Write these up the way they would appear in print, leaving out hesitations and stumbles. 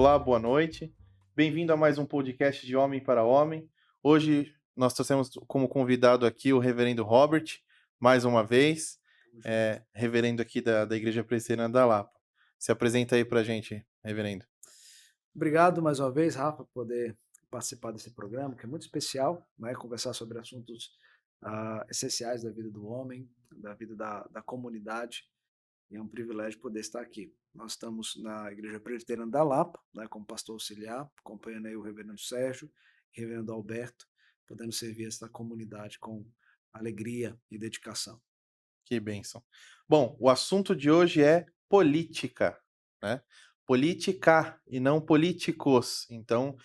Olá, boa noite. Bem-vindo a mais um podcast de Homem para Homem. Hoje nós trouxemos como convidado aqui o Reverendo Robert, mais uma vez, Tamo junto. reverendo aqui da Igreja Presbiteriana da Lapa. Se apresenta aí pra gente, reverendo. Obrigado mais uma vez, Rafa, por poder participar desse programa, que é muito especial, né? Conversar sobre assuntos essenciais da vida do homem, da vida da comunidade, e é um privilégio poder estar aqui. Nós estamos na Igreja Presbiteriana da Lapa, né, como pastor auxiliar, acompanhando aí o reverendo Sérgio e o reverendo Alberto, podendo servir essa comunidade com alegria e dedicação. Que bênção. Bom, o assunto de hoje é política, né? Política e não políticos. Então,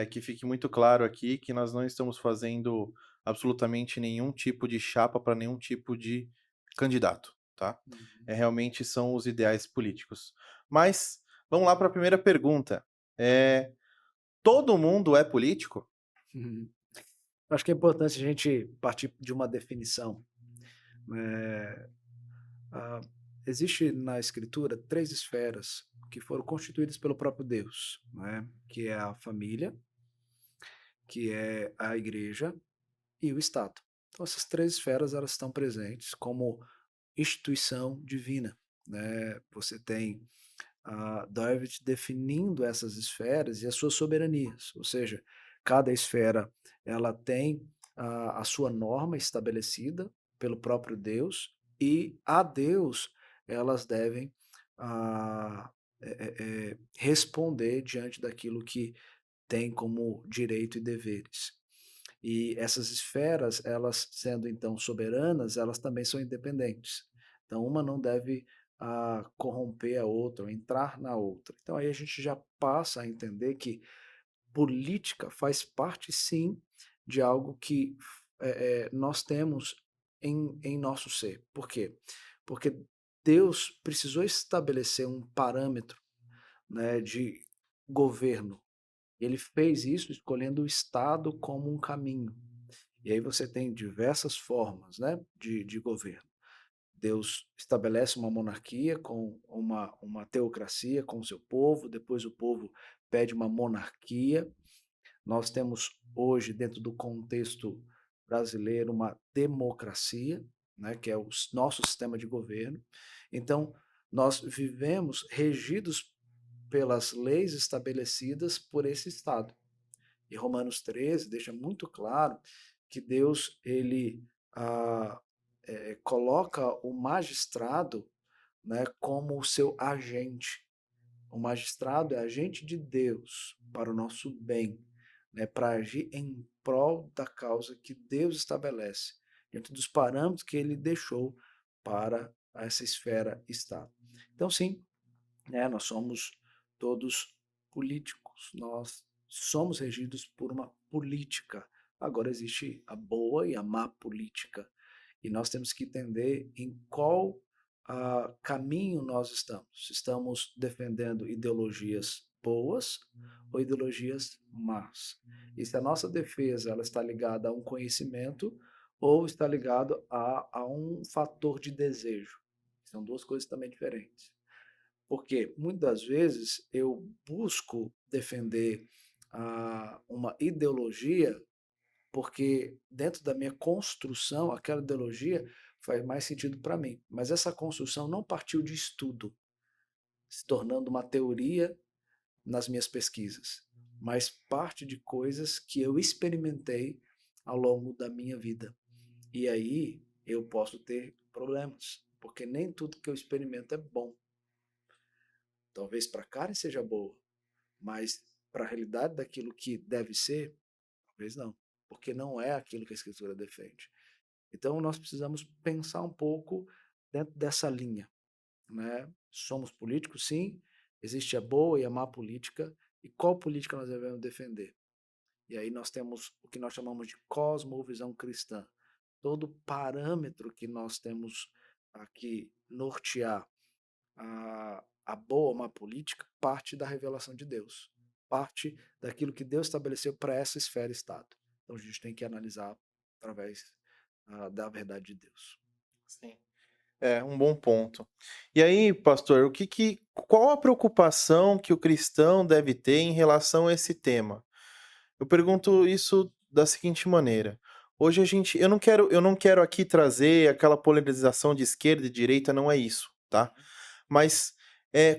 que fique muito claro aqui que nós não estamos fazendo absolutamente nenhum tipo de chapa para nenhum tipo de candidato, tá? Uhum. Realmente são os ideais políticos. Mas vamos lá para a primeira pergunta. É, todo mundo é político? Acho que é importante a gente partir de uma definição. eh, Ah, existe na escritura três esferas que foram constituídas pelo próprio Deus, né? Que é a família, que é a igreja e o Estado. Então essas três esferas elas estão presentes como instituição divina, né? Você tem David definindo essas esferas e as suas soberanias, ou seja, cada esfera ela tem a sua norma estabelecida pelo próprio Deus e a Deus elas devem ah, responder diante daquilo que tem como direito e deveres. E essas esferas, elas sendo então soberanas, elas também são independentes. Então, uma não deve corromper a outra, ou entrar na outra. Então, aí a gente já passa a entender que política faz parte, sim, de algo que nós temos em nosso ser. Por quê? Porque Deus precisou estabelecer um parâmetro, né, de governo. Ele fez isso escolhendo o Estado como um caminho. E aí você tem diversas formas, né, de governo. Deus estabelece uma monarquia com uma teocracia com o seu povo, depois o povo pede uma monarquia. Nós temos hoje, dentro do contexto brasileiro, uma democracia, né, que é o nosso sistema de governo. Então, nós vivemos regidos pelas leis estabelecidas por esse Estado. E Romanos 13 deixa muito claro que Deus ele coloca o magistrado, né, como o seu agente. O magistrado é agente de Deus para o nosso bem, né, para agir em prol da causa que Deus estabelece, dentro dos parâmetros que ele deixou para essa esfera estar. Então, sim, né, nós somos todos políticos, nós somos regidos por uma política. Agora existe a boa e a má política, e nós temos que entender em qual caminho nós estamos. Se estamos defendendo ideologias boas ou ideologias más. E se a nossa defesa ela está ligada a um conhecimento ou está ligado a um fator de desejo. São duas coisas também diferentes. Porque muitas vezes eu busco defender uma ideologia, porque dentro da minha construção, aquela ideologia faz mais sentido para mim. Mas essa construção não partiu de estudo, se tornando uma teoria nas minhas pesquisas, mas parte de coisas que eu experimentei ao longo da minha vida. E aí eu posso ter problemas, porque nem tudo que eu experimento é bom. Talvez para a carne seja boa, mas para a realidade daquilo que deve ser, talvez não, porque não é aquilo que a Escritura defende. Então nós precisamos pensar um pouco dentro dessa linha, né? Somos políticos, sim, existe a boa e a má política, e qual política nós devemos defender? E aí nós temos o que nós chamamos de cosmovisão cristã. Todo parâmetro que nós temos aqui nortear a boa ou má política parte da revelação de Deus, parte daquilo que Deus estabeleceu para essa esfera Estado. Então a gente tem que analisar através da verdade de Deus. Sim. É, um bom ponto. E aí, pastor, qual a preocupação que o cristão deve ter em relação a esse tema? Eu pergunto isso da seguinte maneira: hoje eu não quero aqui trazer aquela polarização de esquerda e direita, não é isso, tá? Mas,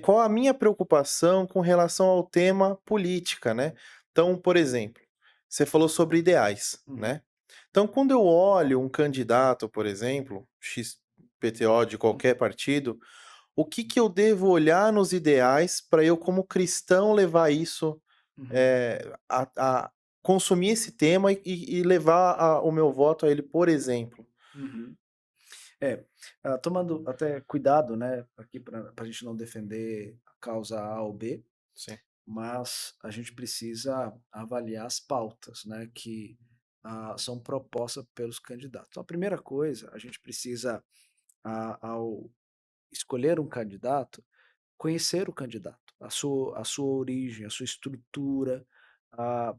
qual a minha preocupação com relação ao tema política, né. Então, por exemplo, você falou sobre ideais, Uhum, né. Então, quando eu olho um candidato, por exemplo, XPTO de qualquer partido, o que que eu devo olhar nos ideais para eu, como cristão, levar isso, uhum, a consumir esse tema e levar o meu voto a ele, por exemplo? uhum. É, tomando até cuidado, né, aqui para a gente não defender a causa A ou B, Sim. mas a gente precisa avaliar as pautas, né, que são propostas pelos candidatos. Então, a primeira coisa, a gente precisa, ao escolher um candidato, conhecer o candidato, a sua origem, a sua estrutura,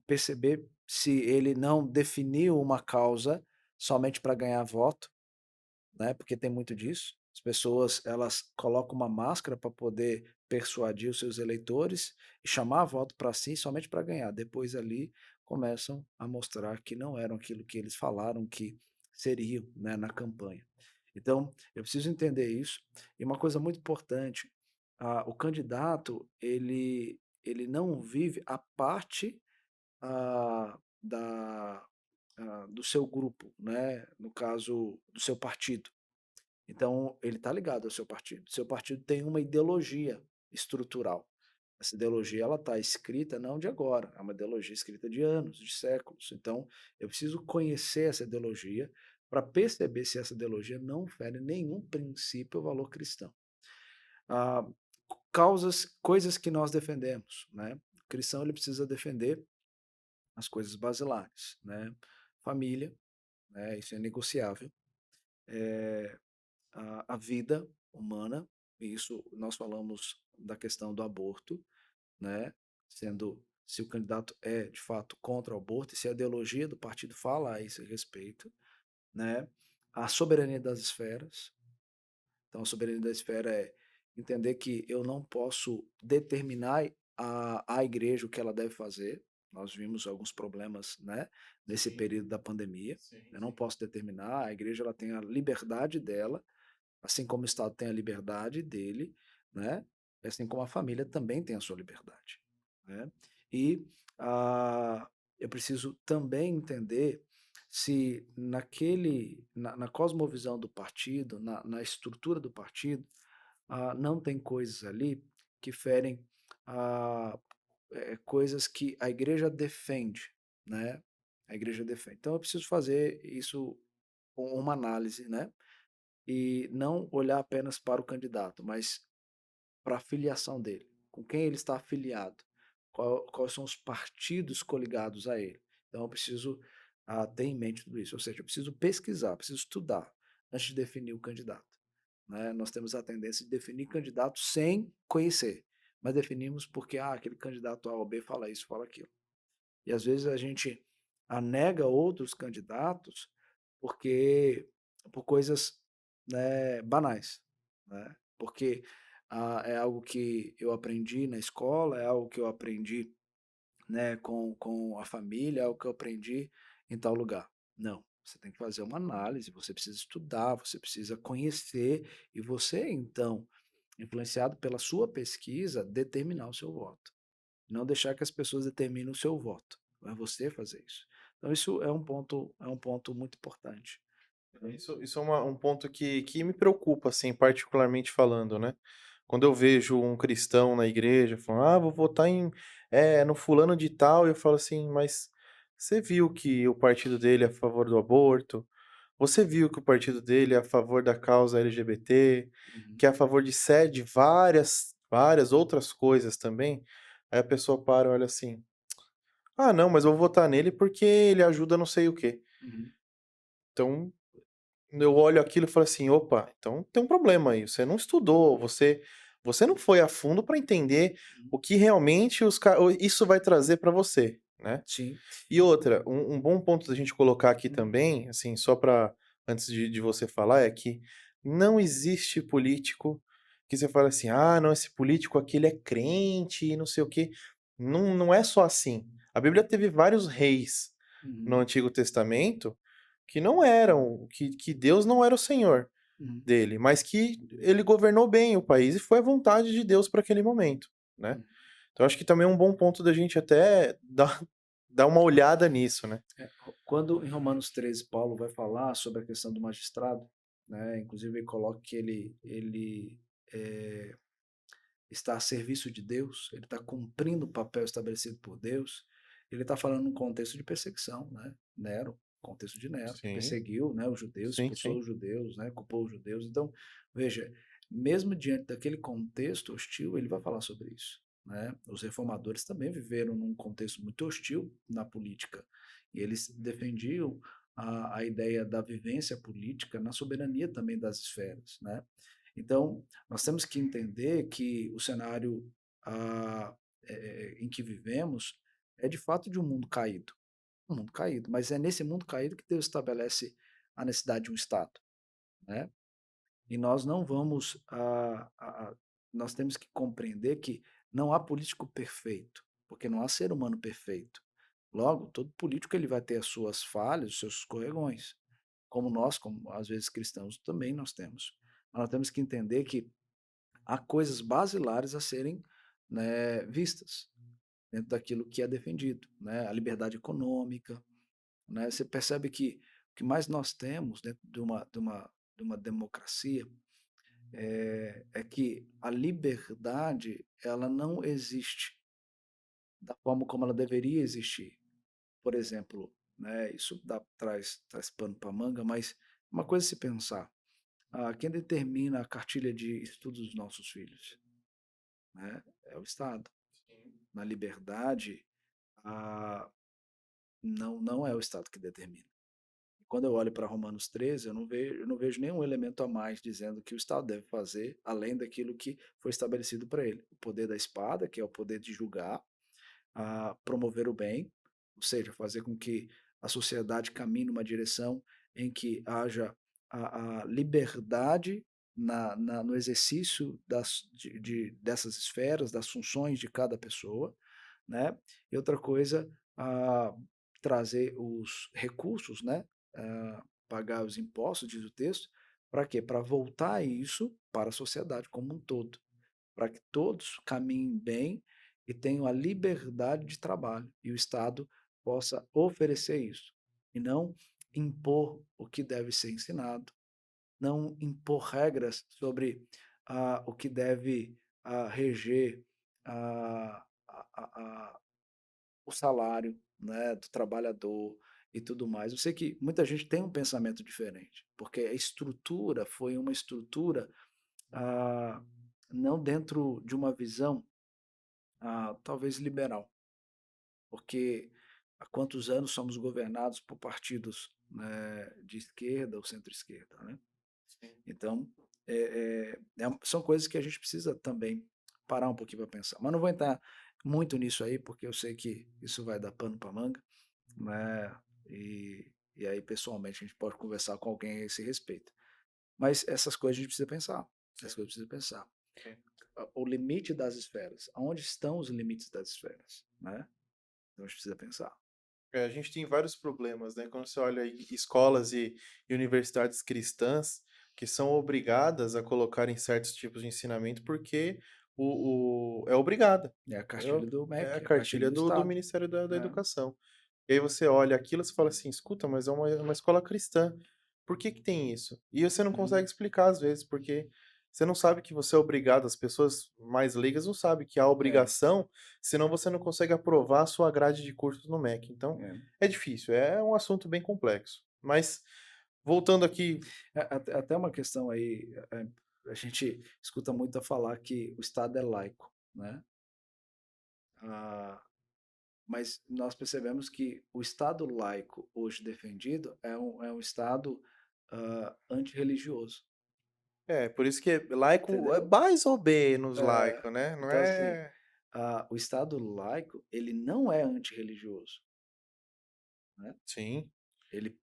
perceber se ele não definiu uma causa somente para ganhar voto, né, porque tem muito disso. As pessoas, elas colocam uma máscara para poder persuadir os seus eleitores e chamar voto para si somente para ganhar. Depois ali começam a mostrar que não eram aquilo que eles falaram que seriam, né, na campanha. Então, eu preciso entender isso. E uma coisa muito importante, o candidato, ele não vive a parte, da do seu grupo, né, no caso, do seu partido. Então, ele está ligado ao seu partido. Seu partido tem uma ideologia estrutural. Essa ideologia, ela está escrita não de agora, é uma ideologia escrita de anos, de séculos. Então, eu preciso conhecer essa ideologia para perceber se essa ideologia não fere nenhum princípio ou valor cristão. Ah, coisas que nós defendemos, né? O cristão, ele precisa defender as coisas basilares, né? Família, né? Isso é negociável. A vida humana, e isso nós falamos da questão do aborto, né, sendo se o candidato é de fato contra o aborto e se a ideologia do partido fala a esse respeito, né, a soberania das esferas. Então, a soberania da esfera é entender que eu não posso determinar a igreja o que ela deve fazer. Nós vimos alguns problemas, né, nesse Sim, período da pandemia. sim, Eu não sim. posso determinar, a igreja ela tem a liberdade dela, assim como o Estado tem a liberdade dele, né, assim como a família também tem a sua liberdade, né. E, ah, eu preciso também entender se na cosmovisão do partido, na estrutura do partido, não tem coisas ali que ferem, ah, coisas que a igreja defende, né, a igreja defende. Então eu preciso fazer isso, uma análise, né, e não olhar apenas para o candidato, mas para a filiação dele, com quem ele está afiliado, quais são os partidos coligados a ele. Então eu preciso, ter em mente tudo isso, ou seja, eu preciso pesquisar, preciso estudar antes de definir o candidato, né. Nós temos a tendência de definir candidato sem conhecer, mas definimos porque, aquele candidato A ou B fala isso, fala aquilo. E às vezes a gente, nega outros candidatos porque por coisas, né, banais, né. Porque, é algo que eu aprendi na escola, é algo que eu aprendi, né, com a família, é algo que eu aprendi em tal lugar. Não, você tem que fazer uma análise, você precisa estudar, você precisa conhecer e você então, influenciado pela sua pesquisa, determinar o seu voto. Não deixar que as pessoas determinem o seu voto, é você fazer isso. Então isso é um ponto muito importante, né. Isso é um ponto que me preocupa, assim, particularmente falando, né. Quando eu vejo um cristão na igreja falando: "Ah, vou votar no fulano de tal", eu falo assim: "Mas você viu que o partido dele é a favor do aborto? Você viu que o partido dele é a favor da causa LGBT, Uhum, que é a favor de várias outras coisas também?" Aí a pessoa para e olha assim: "Ah, não, mas eu vou votar nele porque ele ajuda não sei o quê". uhum, Então eu olho aquilo e falo assim: "Opa, então tem um problema aí, você não estudou, você não foi a fundo para entender uhum. o que realmente isso vai trazer para você", né. Sim. E outra, um bom ponto da gente colocar aqui Uhum, também, assim, só para antes de você falar, é que Não existe político que você fala assim: "Ah, não, esse político aqui ele é crente e não sei o quê". Não é só assim. A Bíblia teve vários reis no Uhum, Antigo Testamento que não eram que Deus não era o Senhor uhum, dele, mas que ele governou bem o país e foi a vontade de Deus para aquele momento, né. uhum. Então acho que também é um bom ponto da gente até dar uma olhada nisso, né. Quando em Romanos 13 Paulo vai falar sobre a questão do magistrado, né, inclusive ele coloca que ele eh, está a serviço de Deus, ele está cumprindo o papel estabelecido por Deus, ele está falando num contexto de perseguição, né? Nero, contexto de Nero, que Sim, perseguiu, né, os judeus, sim, expulsou sim. os judeus, né, culpou os judeus. Então, veja, mesmo diante daquele contexto hostil, ele vai falar sobre isso. Né? Os reformadores também viveram num contexto muito hostil na política, e eles defendiam a ideia da vivência política na soberania também das esferas. Né? Então, nós temos que entender que o cenário em que vivemos é de fato de um mundo caído, mas é nesse mundo caído que Deus estabelece a necessidade de um Estado, né? E nós não vamos, nós temos que compreender que não há político perfeito, porque não há ser humano perfeito. Logo, todo político ele vai ter as suas falhas, os seus escorregões, como nós, como às vezes cristãos, também nós temos. Mas nós temos que entender que há coisas basilares a serem, né, vistas dentro daquilo que é defendido, né? A liberdade econômica, né? Você percebe que o que mais nós temos dentro de uma democracia é que a liberdade ela não existe da forma como ela deveria existir. Por exemplo, né, isso traz pano para manga, mas uma coisa é se pensar, quem determina a cartilha de estudos dos nossos filhos? Né? É o Estado. Na liberdade, ah, não é o Estado que determina. Quando eu olho para Romanos 13, eu não vejo nenhum elemento a mais dizendo que o Estado deve fazer além daquilo que foi estabelecido para ele. O poder da espada, que é o poder de julgar, promover o bem, ou seja, fazer com que a sociedade caminhe numa direção em que haja a liberdade no exercício dessas esferas, das funções de cada pessoa, né? E outra coisa, trazer os recursos, né? Pagar os impostos, diz o texto, para quê? Para voltar isso para a sociedade como um todo, para que todos caminhem bem e tenham a liberdade de trabalho e o Estado possa oferecer isso e não impor o que deve ser ensinado, não impor regras sobre o que deve reger o salário, né, do trabalhador e tudo mais. Eu sei que muita gente tem um pensamento diferente, porque a estrutura foi uma estrutura ah, não dentro de uma visão talvez liberal, porque há quantos anos somos governados por partidos, né, de esquerda ou centro-esquerda, né? Sim. Então, são coisas que a gente precisa também parar um pouquinho para pensar. Mas não vou entrar muito nisso aí, porque eu sei que isso vai dar pano para manga, né? E aí, pessoalmente, a gente pode conversar com alguém a esse respeito. Mas essas coisas a gente precisa pensar. Essas Sim, coisas precisa pensar. sim. O limite das esferas. Aonde estão os limites das esferas, né? Então a gente precisa pensar. A gente tem vários problemas, né, quando você olha escolas e universidades cristãs que são obrigadas a colocarem certos tipos de ensinamento, porque é obrigada, É a cartilha entendeu? do É a MEC, a cartilha cartilha do do Estado, Ministério da né? Educação. E aí você olha aquilo, você fala assim: "Escuta, mas é uma escola cristã, por que que tem isso?". E você não consegue Uhum. explicar às vezes, porque você não sabe que você é obrigado, as pessoas mais leigas não sabem que há É, obrigação, senão você não consegue aprovar a sua grade de cursos no MEC. Então, é. é difícil, é um assunto bem complexo. Mas, voltando aqui. Até uma questão aí, a gente escuta muito a falar que o Estado é laico, né? Ah, mas nós percebemos que o Estado laico hoje defendido é um Estado antirreligioso, É, por isso que laico é entendeu? mais ou menos É, laico, né, não então, assim, é. o Estado laico, ele não é antirreligioso, né? Sim, Ele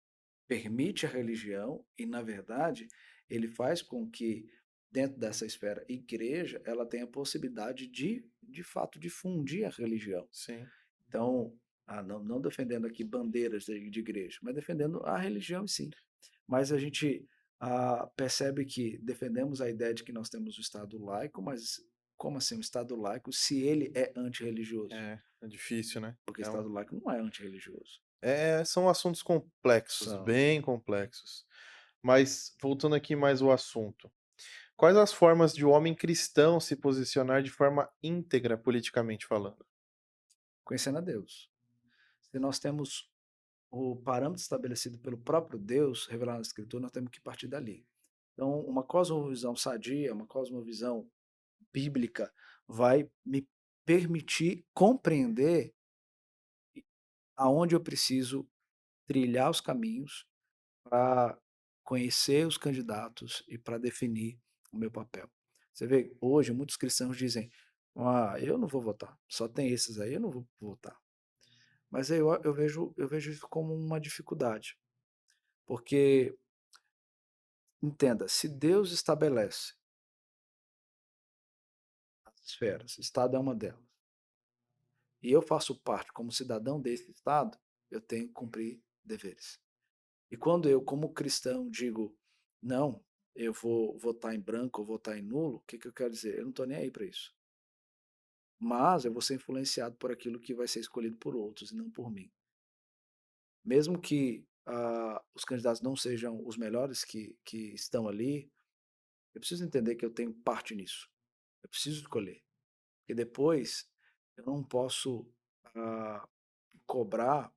permite a religião e, na verdade, ele faz com que, dentro dessa esfera igreja, ela tenha a possibilidade de fato, difundir a religião. sim. Então, não defendendo aqui bandeiras de igreja, mas defendendo a religião em si. Mas a gente, percebe que defendemos a ideia de que nós temos o Estado laico, mas como assim um Estado laico se ele é antirreligioso? É difícil, né. Porque Estado laico não é antirreligioso. São assuntos complexos, São. bem complexos. Mas voltando aqui mais ao assunto, quais as formas de o homem cristão se posicionar de forma íntegra politicamente falando? Conhecendo a Deus. Se nós temos o parâmetro estabelecido pelo próprio Deus, revelado na Escritura, nós temos que partir dali. Então, uma cosmovisão sadia, uma cosmovisão bíblica, vai me permitir compreender aonde eu preciso trilhar os caminhos para conhecer os candidatos e para definir o meu papel. Você vê, hoje muitos cristãos dizem: eu não vou votar, só tem esses aí, eu não vou votar. Mas aí eu vejo isso como uma dificuldade, porque, entenda, se Deus estabelece as esferas, Estado é uma delas, e eu faço parte como cidadão desse Estado, eu tenho que cumprir deveres. E quando eu, como cristão, digo: "Não, eu vou votar em branco ou votar em nulo", o que que eu quero dizer? Eu não estou nem aí para isso. Mas eu vou ser influenciado por aquilo que vai ser escolhido por outros e não por mim. Mesmo que, os candidatos não sejam os melhores que estão ali, eu preciso entender que eu tenho parte nisso. Eu preciso escolher, porque depois eu não posso, ah, cobrar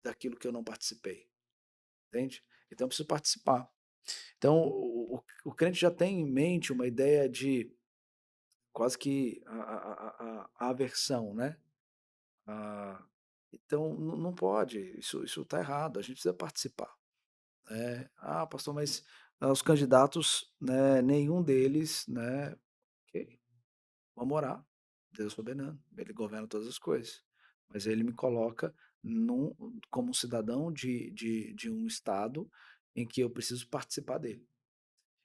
daquilo que eu não participei, entende? Então eu preciso participar. Então o crente já tem em mente uma ideia de quase que a aversão, né. Ah, então não pode, isso está errado, a gente precisa participar, né. "Ah, pastor, mas, os candidatos, né, nenhum deles, né", ok, vamos orar, Deus é soberano, ele governa todas as coisas, mas ele me coloca num como um cidadão de um estado em que eu preciso participar dele.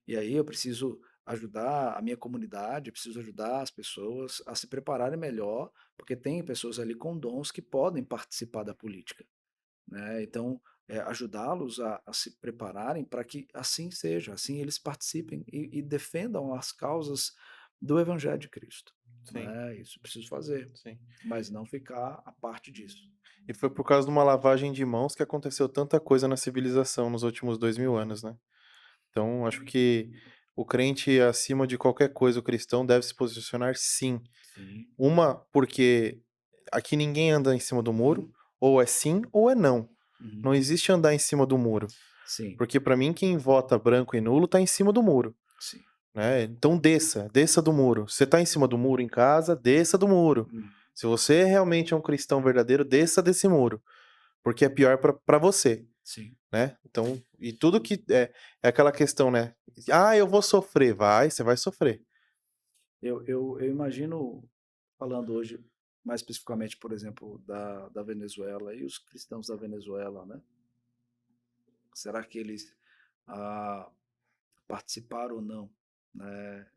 E aí eu preciso ajudar a minha comunidade, eu preciso ajudar as pessoas a se prepararem melhor, porque tem pessoas ali com dons que podem participar da política, né. Então, ajudá-los a se prepararem para que assim seja, assim eles participem e defendam as causas do evangelho de Cristo, Sim, né. Isso eu preciso fazer, sim. mas não ficar à parte disso. E foi por causa de uma lavagem de mãos que aconteceu tanta coisa na civilização nos últimos 2000 anos, né. Então acho que o crente, acima de qualquer coisa, o cristão deve se posicionar sim. Sim. Uma, porque aqui ninguém anda em cima do muro, Uhum, ou é sim ou é não. Não uhum. existe andar em cima do muro, Sim, porque pra mim quem vota branco e nulo tá em cima do muro, sim. né. Então desça do muro. Você tá em cima do muro em casa, desça do muro. Uhum. Se você realmente é um cristão verdadeiro, desça desse muro, porque é pior pra você, Sim. né. Então e tudo que é aquela questão, né: "Ah, eu vou sofrer", vai, você vai sofrer. Eu imagino, falando hoje mais especificamente, por exemplo, da Venezuela e os cristãos da Venezuela, né, será que eles, ah, participaram ou não, né,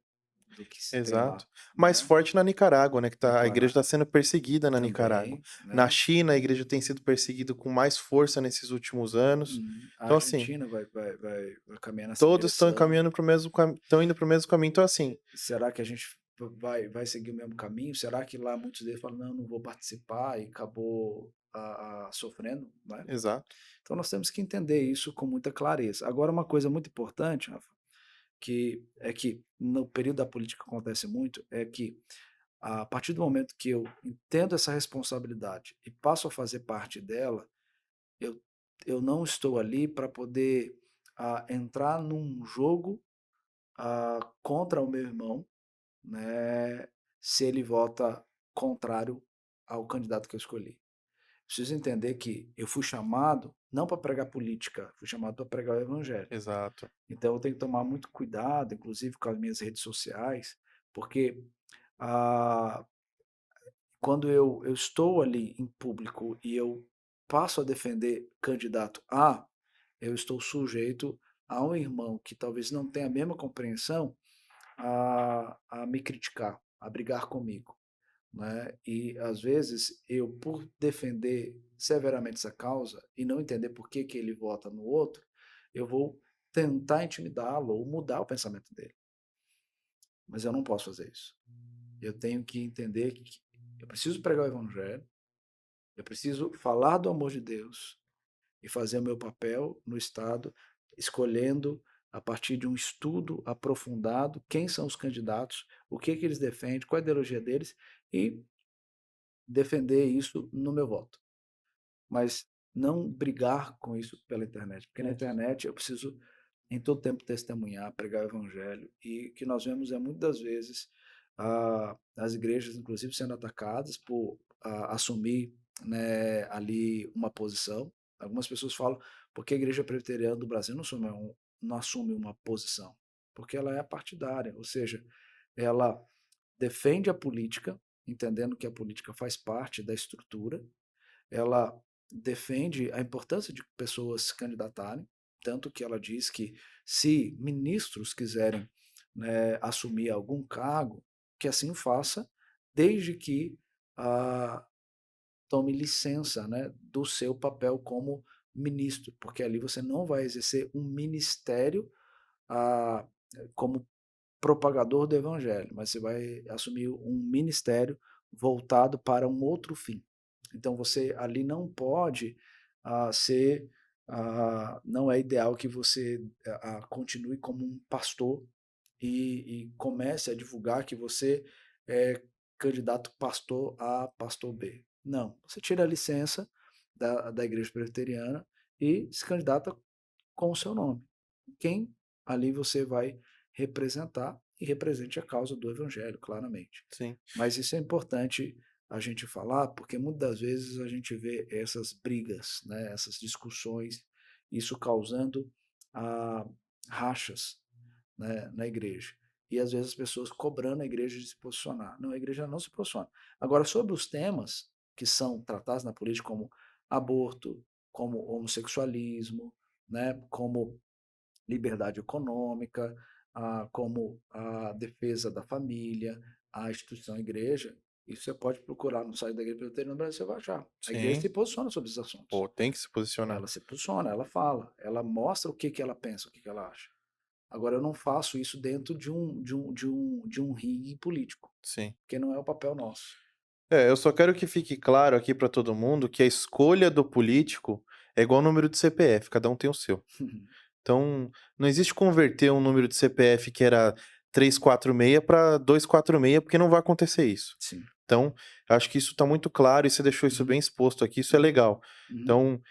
do que se tem lá, Exato. Mais né. forte na Nicarágua, né, que a igreja Nicarágua está sendo perseguida na Nicarágua. também, Na né. China, a igreja tem sido perseguida com mais força nesses últimos anos. A Então, assim, Argentina vai caminhar nessa todos estão direção. encaminhando para o mesmo estão indo para o mesmo caminho. Então, assim, Será que a gente vai seguir o mesmo caminho? Será que lá muitos deles falam: "Não, não vou participar", e acabou, sofrendo, né? exato. Então nós temos que entender isso com muita clareza. Agora uma coisa muito importante, Rafa, que no período da política acontece muito, é que a partir do momento que eu entendo essa responsabilidade e passo a fazer parte dela, eu eu não estou ali para poder, entrar num jogo, contra o meu irmão, né, se ele vota contrário ao candidato que eu escolhi. Preciso entender que eu fui chamado não para pregar política, fui chamado para pregar o evangelho. Exato. Então eu tenho que tomar muito cuidado, inclusive com as minhas redes sociais, porque, ah, quando eu estou ali em público e eu passo a defender candidato A, eu estou sujeito a um irmão que talvez não tenha a mesma compreensão a me criticar, a brigar comigo, né? E às vezes eu, por defender severamente essa causa e não entender por que que ele vota no outro, eu vou tentar intimidá-lo ou mudar o pensamento dele. Mas eu não posso fazer isso. Eu tenho que entender que eu preciso pregar o evangelho, eu preciso falar do amor de Deus e fazer o meu papel no Estado, escolhendo, a partir de um estudo aprofundado, quem são os candidatos, o que que eles defendem, qual a ideologia deles, e defender isso no meu voto. Mas não brigar com isso pela internet, porque na Isso. internet eu preciso em todo tempo testemunhar, pregar o evangelho, e o que nós vemos é muitas das vezes as igrejas, inclusive, sendo atacadas por assumir, né, ali uma posição. Algumas pessoas falam, porque a igreja presbiteriana do Brasil não assume uma posição? Porque ela é partidária, ou seja, ela defende a política, entendendo que a política faz parte da estrutura, ela defende a importância de pessoas se candidatarem, tanto que ela diz que se ministros quiserem, né, assumir algum cargo, que assim faça, desde que ah, tome licença, né, do seu papel como ministro, porque ali você não vai exercer um ministério ah, como propagador do evangelho, mas você vai assumir um ministério voltado para um outro fim. Então você ali não pode ser, não é ideal que você continue como um pastor e comece a divulgar que você é candidato pastor A, pastor B. Não, você tira a licença da igreja presbiteriana e se candidata com o seu nome. Quem ali você vai representar e represente a causa do evangelho, claramente. Sim, Mas isso é importante a gente falar, porque muitas das vezes a gente vê essas brigas, né, essas discussões, isso causando ah, rachas, né, na igreja. E às vezes as pessoas cobrando a igreja de se posicionar. Não, a igreja não se posiciona. Agora, sobre os temas que são tratados na política, como aborto, como homossexualismo, né, como liberdade econômica, como a defesa da família, a instituição igreja, isso você pode procurar no site da Igreja Presbiteriana no Brasil, você vai achar. A igreja sim. se posiciona sobre esses assuntos. Pô, tem que se posicionar. Ela se posiciona, ela fala, ela mostra o que que ela pensa, o que que ela acha. Agora, eu não faço isso dentro de um ringue político, Sim. porque não é o papel nosso. É, eu só quero que fique claro aqui pra todo mundo que a escolha do político é igual o número de CPF, cada um tem o seu. Então, não existe converter um número de CPF que era 346 para 246, porque não vai acontecer isso. Sim. Então, eu acho que isso está muito claro e você deixou isso Uhum, bem exposto aqui, isso é uhum, legal. uhum, Então,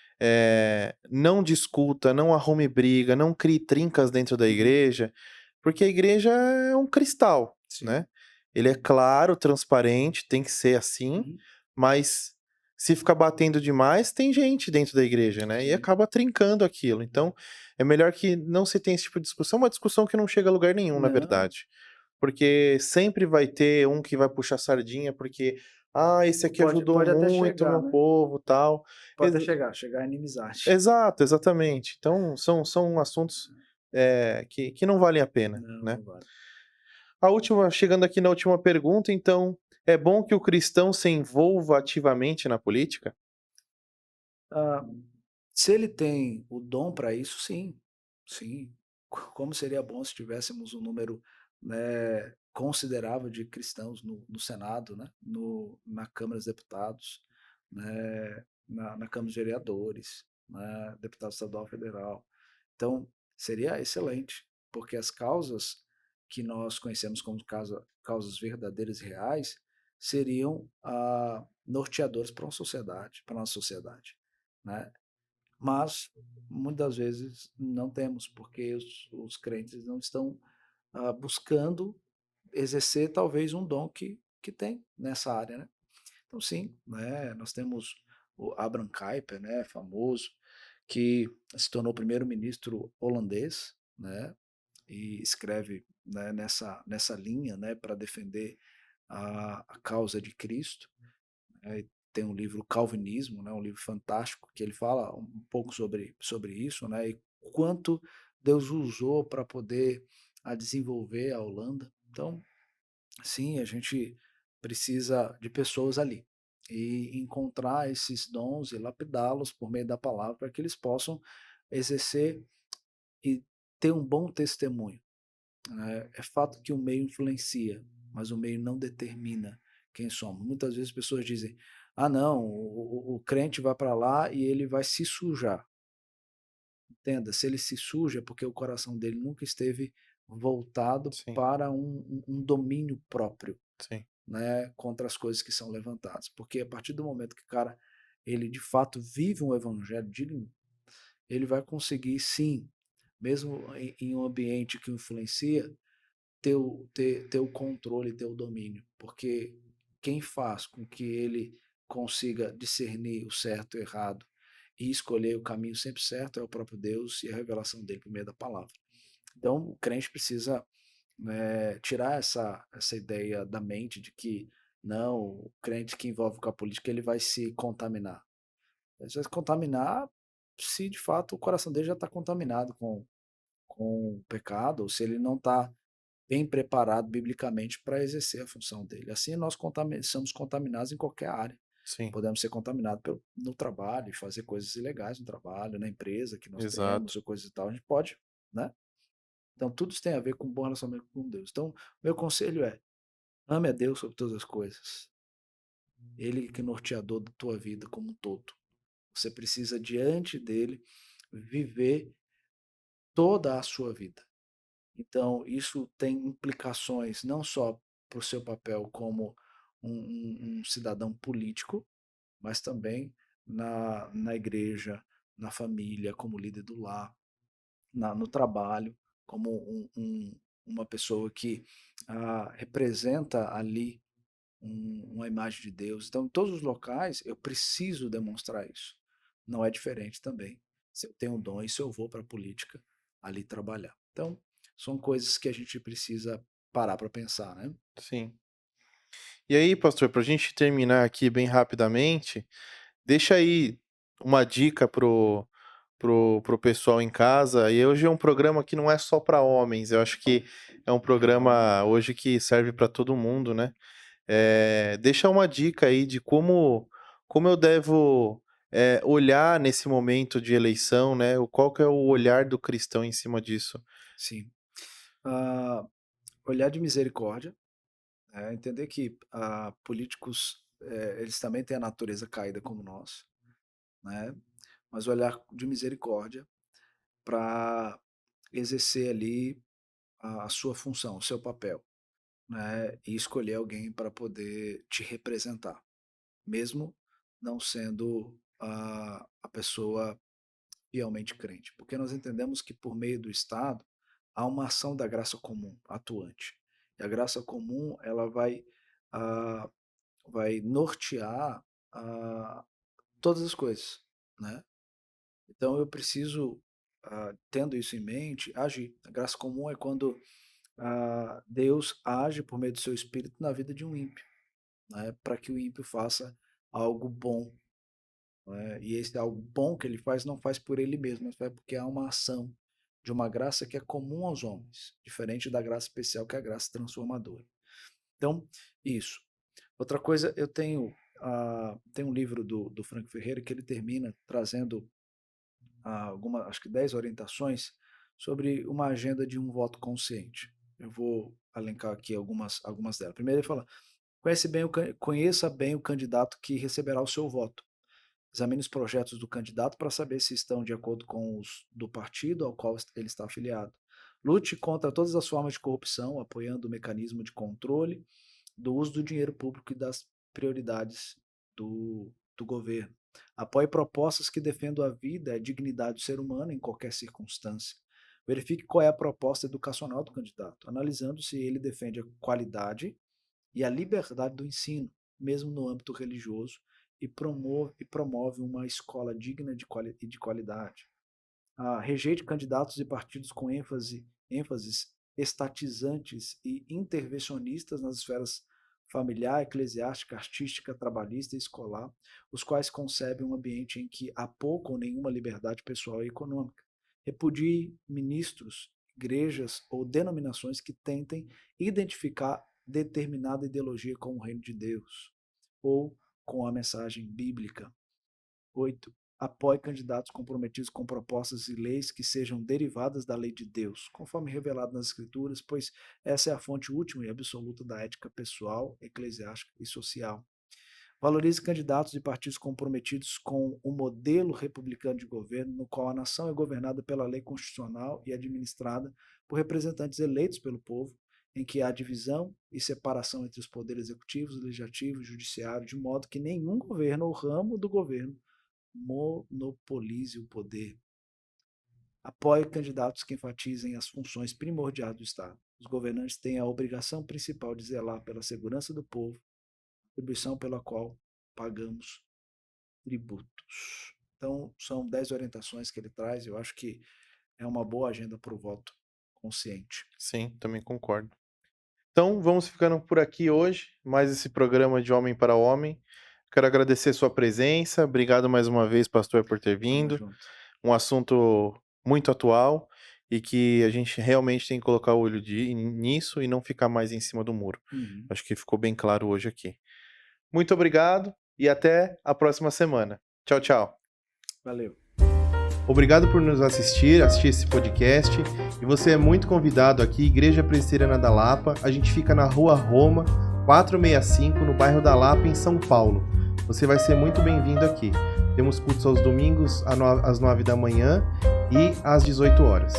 não discuta, não arrume briga, não crie trincas dentro da uhum. igreja, porque a igreja é um cristal, Sim. né? Ele é claro, transparente, tem que ser assim, Uhum, mas se ficar batendo demais, tem gente dentro da igreja, né? E sim. acaba trincando aquilo. Então, é melhor que não se tenha esse tipo de discussão, uma discussão que não chega a lugar nenhum, na Não, verdade. Porque sempre vai ter um que vai puxar sardinha, porque, esse aqui pode, ajudou pode até muito o chegar, meu né? povo, tal. Pode até chegar à inimizade. Exato, exatamente. Então são assuntos, que não valem a pena, Não, né. não vale. A última chegando aqui na última pergunta, então, é bom que o cristão se envolva ativamente na política? Ah, se ele tem o dom para isso, sim, sim. Como seria bom se tivéssemos um número, né, considerável de cristãos no Senado, né, na Câmara dos Deputados, né, na Câmara dos Vereadores, né, deputado estadual, federal. Então, seria excelente, porque as causas que nós conhecemos como causas verdadeiras e reais seriam norteadores para uma sociedade, para a nossa sociedade, né? Mas muitas vezes não temos, porque os crentes não estão buscando exercer talvez um dom que tem nessa área, né? Então sim, né, nós temos o Abraham Kuyper, né, famoso, que se tornou primeiro-ministro holandês, né, e escreve, né, nessa linha, né, para defender a causa de Cristo. Tem um livro Calvinismo, né, um livro fantástico, que ele fala um pouco sobre isso, né, e quanto Deus usou para poder desenvolver a Holanda. Então, sim, a gente precisa de pessoas ali e encontrar esses dons e lapidá-los por meio da palavra para que eles possam exercer e ter um bom testemunho, né. É fato que o meio influencia, mas o meio não determina quem somos. Muitas vezes as pessoas dizem: "Ah não, o crente vai para lá e ele vai se sujar". Entenda, se ele se suja é porque o coração dele nunca esteve voltado sim, para um domínio próprio, sim, né, contra as coisas que são levantadas. Porque a partir do momento que o cara, ele de fato vive um evangelho digno, ele vai conseguir sim, mesmo em um ambiente que o influencia, ter o controle, ter o domínio, porque quem faz com que ele consiga discernir o certo e o errado e escolher o caminho sempre certo é o próprio Deus e a revelação dele por meio da palavra. Então, o crente precisa, tirar essa ideia da mente de que não, o crente que envolve com a política ele vai se contaminar. Ele vai se contaminar se de fato o coração dele já está contaminado com o pecado, ou se ele não está bem preparado biblicamente para exercer a função dele. Assim, nós somos contaminados em qualquer área. sim, Podemos ser contaminados no trabalho e fazer coisas ilegais no trabalho, na empresa que nós exato, temos, ou coisas e tal. A gente pode, né? Então, tudo isso tem a ver com um bom relacionamento com Deus. Então, meu conselho é: ame a Deus sobre todas as coisas. Ele que é norteador da tua vida como um todo. Você precisa, diante dele, viver toda a sua vida. Então, isso tem implicações não só para o seu papel como um cidadão político, mas também na igreja, na família, como líder do lar, no trabalho, como uma pessoa que representa ali uma imagem de Deus. Então, em todos os locais, eu preciso demonstrar isso. Não é diferente também. Se eu tenho um dom e se eu vou para a política ali trabalhar. Então, são coisas que a gente precisa parar para pensar, né? sim. E aí, pastor, para a gente terminar aqui bem rapidamente, deixa aí uma dica pro pessoal em casa. E hoje é um programa que não é só para homens, eu acho que é um programa hoje que serve para todo mundo, né? Deixa uma dica aí de como eu devo, olhar nesse momento de eleição, né, qual que é o olhar do cristão em cima disso. Sim. Ah, olhar de misericórdia, entender que políticos, eles também têm a natureza caída como nós, né? Mas olhar de misericórdia para exercer ali a sua função, o seu papel, né, e escolher alguém para poder te representar, mesmo não sendo a pessoa fielmente crente, porque nós entendemos que por meio do Estado há uma ação da graça comum atuante. E a graça comum ela ah, vai nortear ah, todas as coisas, né? Então eu preciso, tendo isso em mente, agir. A graça comum é quando Deus age por meio do seu Espírito na vida de um ímpio, né, para que o ímpio faça algo bom, né, e esse algo bom que ele faz não faz por ele mesmo, mas faz porque há uma ação de uma graça que é comum aos homens, diferente da graça especial que é a graça transformadora. Então, isso. Outra coisa, eu tem um livro do Franco Ferreira que ele termina trazendo acho que 10 orientações sobre uma agenda de um voto consciente. Eu vou elencar aqui algumas delas. Primeiro ele fala: conheça bem o candidato que receberá o seu voto. Examine os projetos do candidato para saber se estão de acordo com os do partido ao qual ele está afiliado. Lute contra todas as formas de corrupção, apoiando o mecanismo de controle do uso do dinheiro público e das prioridades do governo. Apoie propostas que defendam a vida e a dignidade do ser humano em qualquer circunstância. Verifique qual é a proposta educacional do candidato, analisando se ele defende a qualidade e a liberdade do ensino, mesmo no âmbito religioso, e promove uma escola digna e de qualidade. Rejeite candidatos e partidos com ênfases estatizantes e intervencionistas nas esferas familiar, eclesiástica, artística, trabalhista e escolar, os quais concebem um ambiente em que há pouca ou nenhuma liberdade pessoal e econômica. Repudie ministros, igrejas ou denominações que tentem identificar determinada ideologia com o reino de Deus ou com a mensagem bíblica. 8. Apoie candidatos comprometidos com propostas e leis que sejam derivadas da lei de Deus, conforme revelado nas Escrituras, pois essa é a fonte última e absoluta da ética pessoal, eclesiástica e social. Valorize candidatos e partidos comprometidos com o modelo republicano de governo, no qual a nação é governada pela lei constitucional e administrada por representantes eleitos pelo povo, em que há divisão e separação entre os poderes executivos, legislativo e judiciário, de modo que nenhum governo ou ramo do governo monopolize o poder. Apoie candidatos que enfatizem as funções primordiais do Estado. Os governantes têm a obrigação principal de zelar pela segurança do povo, atribuição pela qual pagamos tributos. Então, são 10 orientações que ele traz, eu acho que é uma boa agenda para o voto consciente. Sim, também concordo. Então, vamos ficando por aqui hoje, mais esse programa de Homem para Homem. Quero agradecer sua presença, obrigado mais uma vez, pastor, por ter vindo. Um assunto muito atual e que a gente realmente tem que colocar o olho nisso e não ficar mais em cima do muro. Acho que ficou bem claro hoje aqui. Muito obrigado e até a próxima semana. Tchau, tchau. Valeu. Obrigado por nos assistir esse podcast. E você é muito convidado aqui, Igreja Presbiteriana da Lapa. A gente fica na Rua Roma, 465, no bairro da Lapa, em São Paulo. Você vai ser muito bem-vindo aqui. Temos cultos aos domingos às 9 da manhã e às 18 horas.